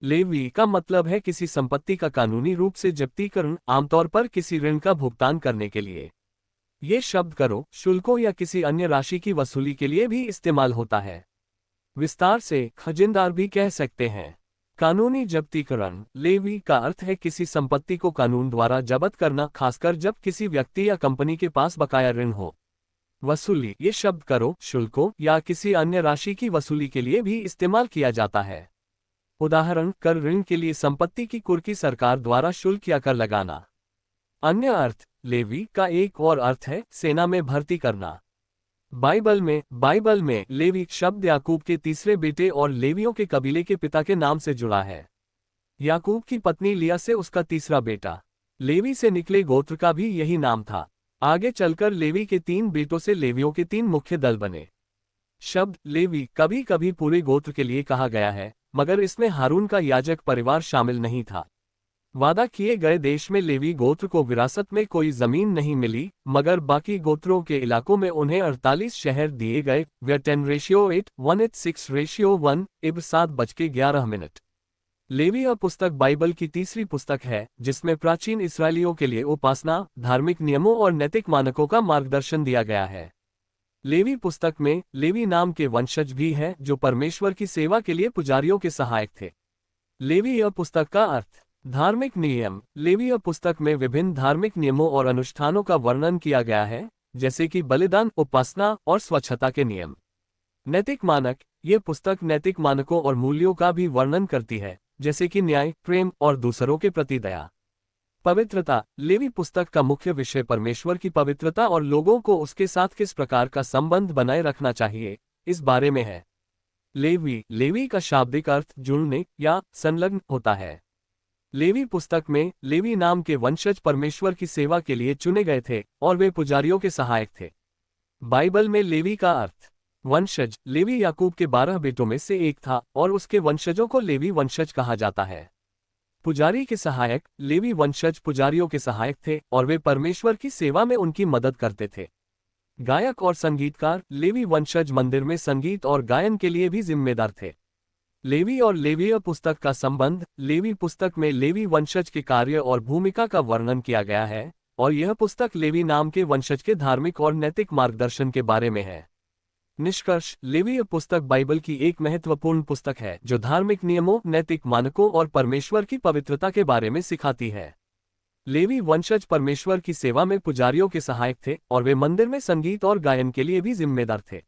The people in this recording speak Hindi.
लेवी का मतलब है किसी संपत्ति का कानूनी रूप से जब्तीकरण, आमतौर पर किसी ऋण का भुगतान करने के लिए। ये शब्द करों, शुल्कों या किसी अन्य राशि की वसूली के लिए भी इस्तेमाल होता है। विस्तार से खजिनदार भी कह सकते हैं। कानूनी जब्तीकरण। लेवी का अर्थ है किसी संपत्ति को कानून द्वारा जब्त करना, खासकर जब किसी व्यक्ति या कंपनी के पास बकाया ऋण हो। वसूली। ये शब्द करों, शुल्कों या किसी अन्य राशि की वसूली के लिए भी इस्तेमाल किया जाता है। उदाहरण, कर ऋण के लिए संपत्ति की कुर्की सरकार द्वारा शुल्क या कर लगाना। अन्य अर्थ। लेवी का एक और अर्थ है सेना में भर्ती करना। बाइबल में लेवी शब्द याकूब के तीसरे बेटे और लेवियों के कबीले के पिता के नाम से जुड़ा है। याकूब की पत्नी लिया से उसका तीसरा बेटा। लेवी से निकले गोत्र का भी यही नाम था। आगे चलकर लेवी के 3 बेटों से लेवियों के 3 मुख्य दल बने। शब्द लेवी कभी कभी पूरे गोत्र के लिए कहा गया है, मगर इसमें हारून का याजक परिवार शामिल नहीं था। वादा किए गए देश में लेवी गोत्र को विरासत में कोई जमीन नहीं मिली, मगर बाकी गोत्रों के इलाकों में उन्हें 48 शहर दिए गए। वे 10:8, 1:6:1, इब 7:11। लेवीय पुस्तक बाइबल की तीसरी पुस्तक है जिसमें प्राचीन इस्राएलियों के लिए उपासना, धार्मिक नियमों और नैतिक मानकों का मार्गदर्शन दिया गया है। लेवी पुस्तक में लेवी नाम के वंशज भी हैं जो परमेश्वर की सेवा के लिए पुजारियों के सहायक थे। लेवीय पुस्तक का अर्थ। धार्मिक नियम। लेवीय पुस्तक में विभिन्न धार्मिक नियमों और अनुष्ठानों का वर्णन किया गया है, जैसे कि बलिदान, उपासना और स्वच्छता के नियम। नैतिक मानक। ये पुस्तक नैतिक मानकों और मूल्यों का भी वर्णन करती है, जैसे कि न्याय, प्रेम और दूसरों के प्रति दया। पवित्रता। लेवी पुस्तक का मुख्य विषय परमेश्वर की पवित्रता और लोगों को उसके साथ किस प्रकार का संबंध बनाए रखना चाहिए, इस बारे में है। लेवी का शाब्दिक अर्थ जुड़ने या संलग्न होता है। लेवी पुस्तक में लेवी नाम के वंशज परमेश्वर की सेवा के लिए चुने गए थे और वे पुजारियों के सहायक थे। बाइबल में लेवी का अर्थ। वंशज। लेवी याकूब के 12 बेटों में से एक था और उसके वंशजों को लेवी वंशज कहा जाता है। पुजारी के सहायक। लेवी वंशज पुजारियों के सहायक थे और वे परमेश्वर की सेवा में उनकी मदद करते थे। गायक और संगीतकार। लेवी वंशज मंदिर में संगीत और गायन के लिए भी जिम्मेदार थे। लेवी और लेवीय पुस्तक का संबंध। लेवी पुस्तक में लेवी वंशज के कार्य और भूमिका का वर्णन किया गया है और यह पुस्तक लेवी नाम के वंशज के धार्मिक और नैतिक मार्गदर्शन के बारे में है। निष्कर्ष। लेवीय पुस्तक बाइबल की एक महत्वपूर्ण पुस्तक है जो धार्मिक नियमों, नैतिक मानकों और परमेश्वर की पवित्रता के बारे में सिखाती है। लेवी वंशज परमेश्वर की सेवा में पुजारियों के सहायक थे और वे मंदिर में संगीत और गायन के लिए भी जिम्मेदार थे।